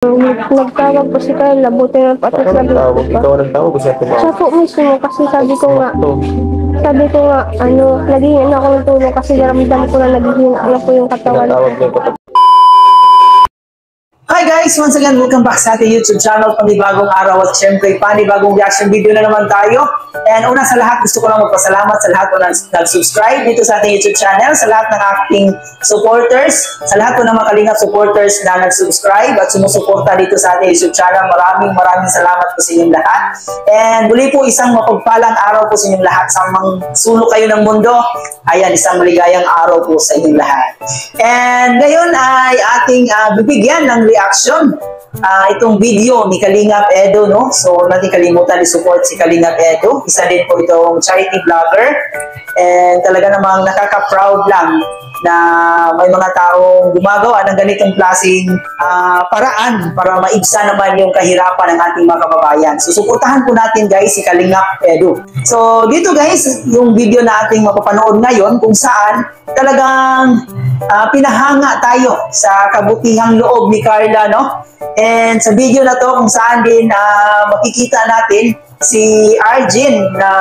Nagtawag po si Carla, buti na pati sabi ko pa. Ikaw ang nagtawag o siya tumawag? Siya po mismo kasi sabi ko nga, naghihingi na ako ng tulong kasi naramdam ko na naghihina na po yung katawan ko. Hi guys! Once again, welcome back sa ating YouTube channel, Panibagong Araw at syempre panibagong reaction video na naman tayo. And una sa lahat, gusto ko lang magpasalamat sa lahat po na nag-subscribe dito sa ating YouTube channel, sa lahat ng aking supporters, sa lahat po ng mga Kalingap supporters na nag-subscribe at sumusuporta dito sa ating YouTube channel. Maraming salamat po sa inyong lahat. And muli po, isang mapagpalang araw po sa inyong lahat. Sa mga sulok kayo ng mundo, ayan, isang maligayang araw po sa inyong lahat. And ngayon ay ating bibigyan ng reaction itong video ni Kalingap Edo, no? So, natin kalimutan i-support si Kalingap Edo. Isa din po itong charity vlogger. And talaga namang nakaka-proud lang na may mga taong gumagawa ng ganitong klaseng paraan para maibsan naman yung kahirapan ng ating mga kababayan. So, suportahan po natin guys si Kalingap Edo. So, dito guys, yung video na ating mapapanood ngayon kung saan talagang pinahanga tayo sa kabutihang loob ni Carla, no? And sa video na to kung saan din makikita natin si Arjen na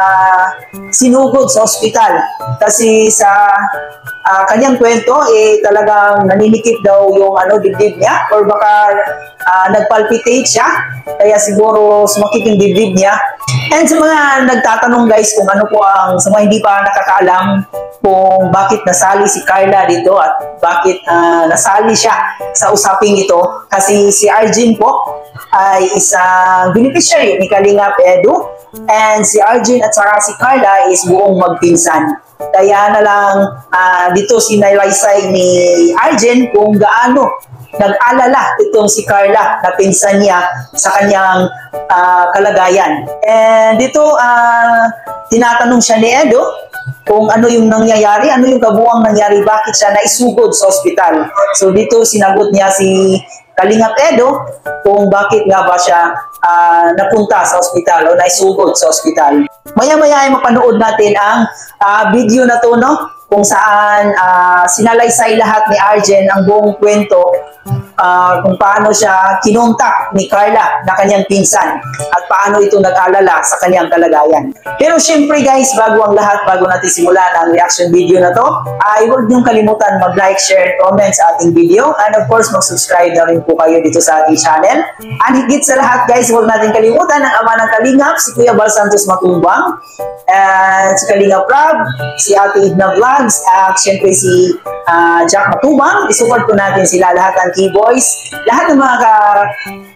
sinugod sa ospital kasi sa kanyang kwento talagang naninikip daw yung dibdib niya or baka nagpalpitate siya kaya siguro sumakit yung dibdib niya. And sa mga nagtatanong guys kung ano po sa mga hindi pa nakakaalam kung bakit nasali si Carla dito at bakit nasali siya sa usaping ito, kasi si Arjen po ay isang beneficiary ni Kalingap Edo and si Arjen at saka si Carla is buong magpinsan. Kaya na lang dito sinalaysay ni Arjen kung gaano nag-alala itong si Carla na pinsan niya sa kanyang kalagayan. And dito tinatanong siya ni Edo kung ano yung nangyayari, ano yung kabuuang nangyari, bakit siya naisugod sa ospital. So dito sinagot niya si Kalingap Edo kung bakit nga ba siya napunta sa ospital o naisugod sa ospital. Maya-maya ay mapanood natin ang video na to, no? Kung saan sinalaysay lahat ni Arjen ang buong kwento kung paano siya kinontak ni Carla na kanyang pinsan at paano ito nag-alala sa kanyang kalagayan. Pero syempre guys, bago ang lahat, bago natin simulan ang reaction video na to, ay huwag niyong kalimutan mag-like, share, comment sa ating video, and of course mag-subscribe na rin po kayo dito sa ating channel. And higit sa lahat guys, huwag natin kalimutan ang ama ng Kalingap, si Kuya Bal Santos Matumbang, and si Kalingap Rob, si Ate Edna Vlogs, at syempre si Jack Matubang. Isupport po natin sila, lahat ng keyboys, lahat ng mga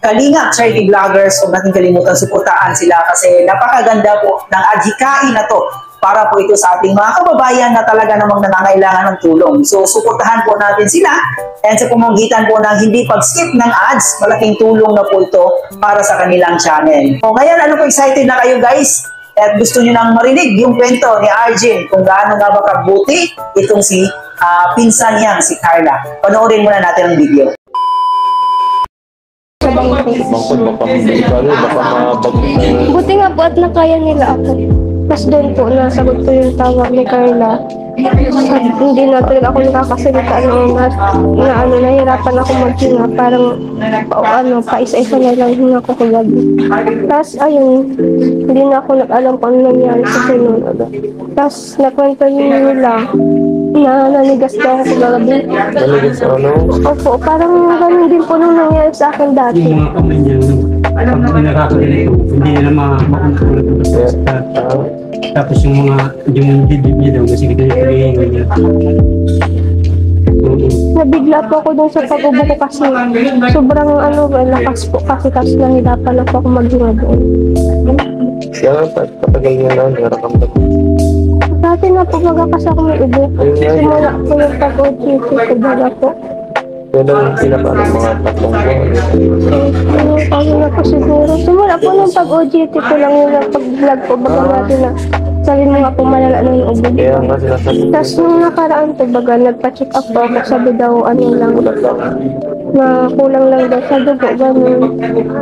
Kalingap charity vloggers. Huwag natin kalimutan suportaan sila kasi napakaganda po ng adhikain na to para po ito sa ating mga kababayan na talaga namang nangangailangan ng tulong. So, suportahan po natin sila, and sa pamamagitan po ng hindi pag-skip ng ads, malaking tulong na po ito para sa kanilang channel. So, ngayon, ano po, excited na kayo guys? At gusto nyo nang marinig yung kwento ni Arjen kung gaano nga ba kabuti itong si pinsan niyang si Carla. Panoorin muna natin ang video. Buti nga po at nakaya nila ako. Mas doon po nasagot ko yung tawag ni Carla. Hindi na talaga ako nakakasalita nahirapan ako maghinga, parang paisa-isa na lang hinga ko kagabi. Tapos ayun, hindi na ako nag-alam kung ano nangyari sa sunod. Tapos nakwento nila na nanigas daw ako kagabi. Nanigas ano? Opo, parang ganun din po nung nangyari sa akin dati. Yung mga kamay niya, pag nakakagalito, hindi na makuntulad sa tapos yung dibdib niya daw, kasi ganito yung niya. Nabigla po ako dun sa pag-ubo ko kasi sobrang lakas po kasi nahirapan ako maghinga doon. Kaya patagal niya na, narakamdam. Dati na po kasi ako may ubo. Simula po yung pag-OGT ko baga po. Kaya lang pinaka mga tatlong Ano na po siguro. Simula po ng pag-OGT ko lang yung pag-vlog ko baga natin na sabi mo nga po malala na yung ubo. kaya nga sinasabi. Tapos nung nakaraan to baga nagpa-check up po ako, sabi daw ano lang. na kulang lang daw sa dugo, gano'n.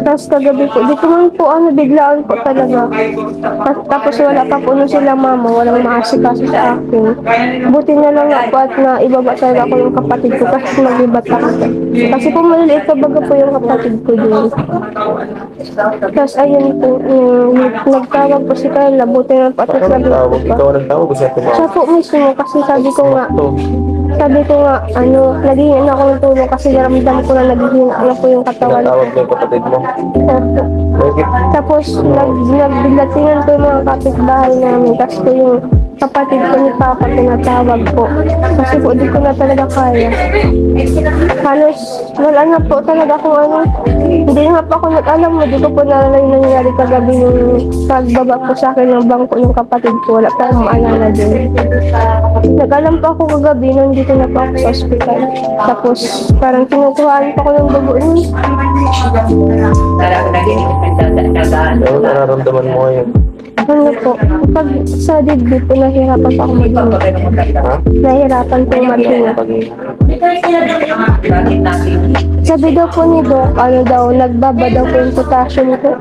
Tapos kagabi po, di ko man po biglaan po talaga. Tapos wala pa po nun sila mama, walang maasikaso sa akin. Buti na lang nga po at na ibaba talaga ako yung kapatid ko kasi mag-ibat ako. Kasi po maliliit pa baga po yung kapatid ko din. Tapos ayun po, nagtawag po si Carla, buti na po at nagsabi ko pa. Ikaw ang tawag ko sa Siya po mismo kasi sabi ko nga, naghihingi ako ng tulong kasi naramdam ko na naghihina na po yung katawan. Tinatawag mo yung kapatid mo. Opo. Bakit? Tapos nagbilatingan ko yung mga kapitbahay namin. Tapos ko yung kapatid ko ni Papa tinatawag po. Kasi po di ko na talaga kaya. Halos wala na po talaga kung hindi nga po ako nag-alam mo. Di ko po nalala yung nangyari kagabi yung pagbaba po sa akin ng bangko yung kapatid ko. Wala pa akong maalala din. Nag-alam po ako kagabi nung dito na po ako sa ospital. Tapos parang kinukuhaan pa ko ng dugo nun. Ano nararamdaman mo ngayon? Ano po, pag sa dibdib po, nahihirapan pa ako maghinga. Ha? Nahihirapan po maghinga. Sabi daw po ni Doc, nagbaba daw po yung potassium ko.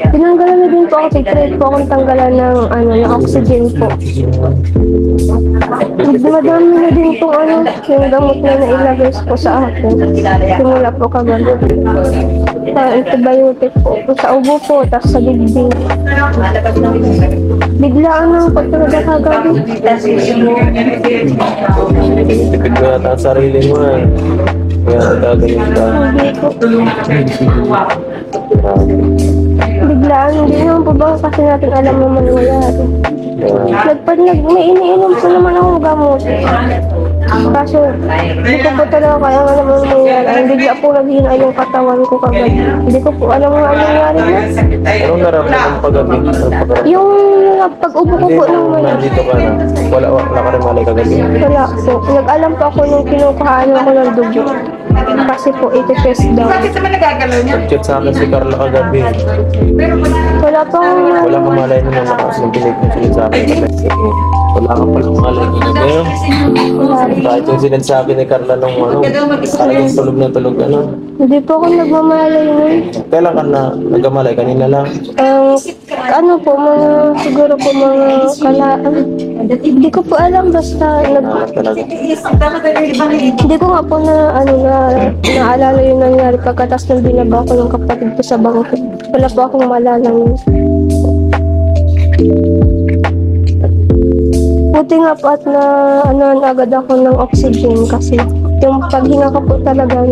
Tinanggalan na din po ako, tig-trade po akong tanggalan ng, ng oxygen po. Madami na din po, yung gamot na nailagay po sa akin. Simula po kagabi. Sa antibiotic po, sa ubo po, tapos sa dibdib. Biglaan lang po talaga kagabi. Tipid ko yata ang sarili mo eh. Kaya nagaganyan ka. Hindi po. Biglaan, hindi naman po ba kasi natin alam naman nangyayari. May iniinom po naman akong gamot. Kaso, hindi ko po talaga kaya nga naman nangyayari. Bigla po naghihina yung katawan ko kagabi. Hindi ko po alam nga anong nangyari na. Anong nararamdaman mo pagabi? Yung pag-ubo ko po nung Nandito ka na. Wala ka rin malay kagabi. wala po. Nag-alam po ako nung kinukuhaan ako ng dugo. Kasi po, iti-test daw. Nag-chat sa akin si Carla kagabi. Wala pa akong Wala kang malay na nung pinig mo siya sa akin. Wala kang palang malay na ngayon. Kahit yung sinasabi ni Carla nung talagang tulog na tulog Hindi po ako nagmamalay nun. Kailan ka na nagkamalay? Kanina lang. Siguro po mga kalaan. Hindi ko po alam, basta Talaga. hindi ko nga po naalala yung nangyari pagkatas nang binaba ko ng kapatid ko sa bangko. Wala po akong maalala nun. Buti nga po at agad ako ng oxygen kasi yung paghinga ko po talaga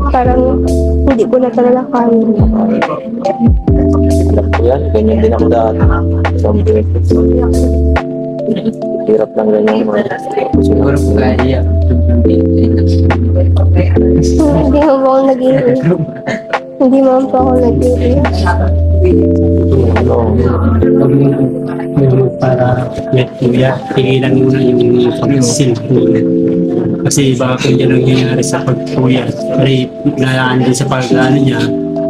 parang hindi ko na talaga kaya. Alam ko yan. Ganyan din ako dati. Hirap lang ganyan mga Siguro po kaya. Hindi mo ako nag-iiyak. Hindi mo po ako nag-iiyak. Para kuya, tigilan muna yung pag-cellphone. Kasi baka kung yan ang nangyayari sa pagkuya, ay nayaan din sa niya,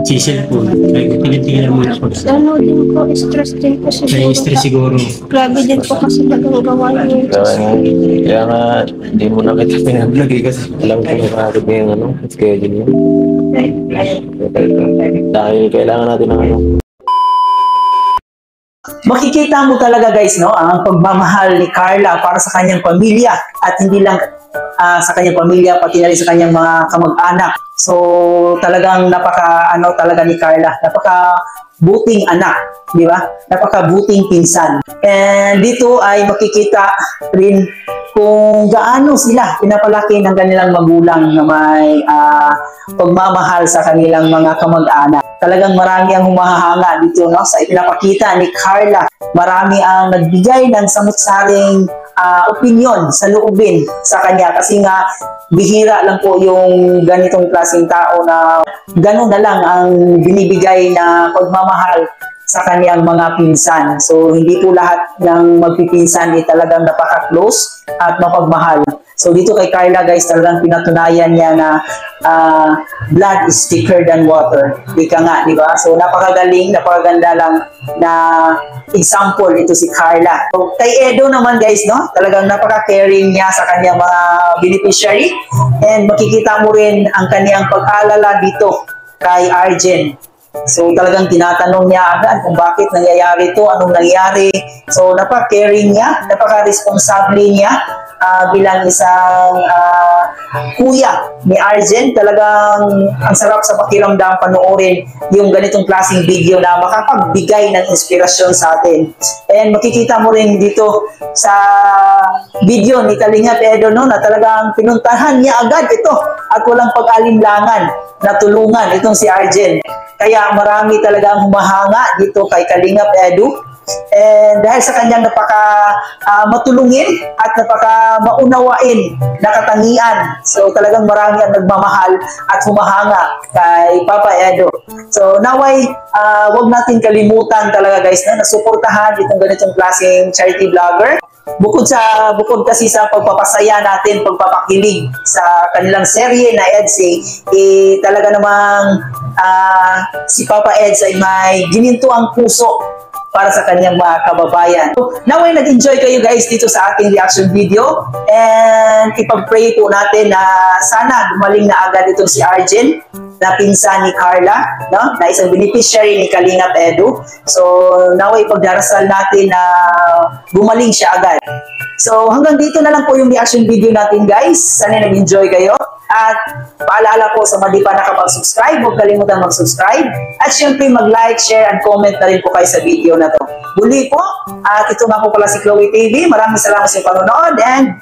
si cellphone. Kaya tigil-tigilan muna po. Din po, stress din po siguro. May stress siguro. Grabe din po kasi nagagawa niyo. Kaya nga, hindi mo na kita pinablog kasi alam ko makakit mo yung schedule mo. Dahil kailangan natin ng Makikita mo talaga guys, no, ang pagmamahal ni Carla para sa kanyang pamilya at hindi lang sa kanyang pamilya, pati na rin sa kanyang mga kamag-anak. So talagang talaga ni Carla, buting anak, di ba? Buting pinsan. And dito ay makikita rin kung gaano sila pinapalaki ng kanilang magulang na may pagmamahal sa kanilang mga kamag-anak. Talagang marami ang humahanga dito, no, sa ipinapakita ni Carla. Marami ang nagbigay ng samut-saring opinion sa loobin sa kanya kasi nga bihira lang po yung ganitong klaseng tao na gano'n na lang ang binibigay na pagmamahal sa kaniyang mga pinsan. So hindi po lahat ng magpipinsan ay talagang napaka-close at mapagmahal. So dito kay Carla guys, talagang pinatunayan niya na blood is thicker than water. Ika nga, di ba? So napakagaling, napakaganda lang na example ito si Carla. So, kay Edo naman guys, no? Talagang napaka-caring niya sa kanyang mga beneficiary, and makikita mo rin ang kanyang pag-alala dito kay Arjen. So talagang tinatanong niya agad kung bakit nangyayari ito, anong nangyari. So napaka-caring niya, napaka-responsable niya bilang isang kuya ni Arjen. Talagang ang sarap sa pakiramdam panoorin yung ganitong klaseng video na makapagbigay ng inspirasyon sa atin. And makikita mo rin dito sa video ni Kalingap Edo, no, na talagang pinuntahan niya agad ito at walang pag-alinlangan na tulungan itong si Arjen. Kaya marami talagang humahanga dito kay Kalingap Edo. And dahil sa kanyang napaka matulungin at napaka maunawain na katangian, so talagang marami ang nagmamahal at humahanga kay Papa Edo. So naway wag natin kalimutan talaga guys na nasuportahan itong ganitong klaseng charity vlogger. Bukod kasi sa pagpapasaya natin, pagpapakilig sa kanilang serye na EDSA, talaga namang si Papa Eds ay may gininto ang puso para sa kanyang mga kababayan. So, naway nag-enjoy kayo guys dito sa ating reaction video, and ipag-pray po natin na sana gumaling na agad itong si Arjen, na pinsan ni Carla, no? Na isang beneficiary ni Kalingap Edo. So naway pagdarasal natin na gumaling siya agad. So hanggang dito na lang po yung reaction video natin guys. Sana nag-enjoy kayo. At paalala po sa mga di pa nakapag-subscribe, huwag kalimutan mag-subscribe. At syempre mag-like, share, and comment na rin po kayo sa video na to. Muli po, at ito nga po pala si Chloe TV. Maraming salamat sa panonood, and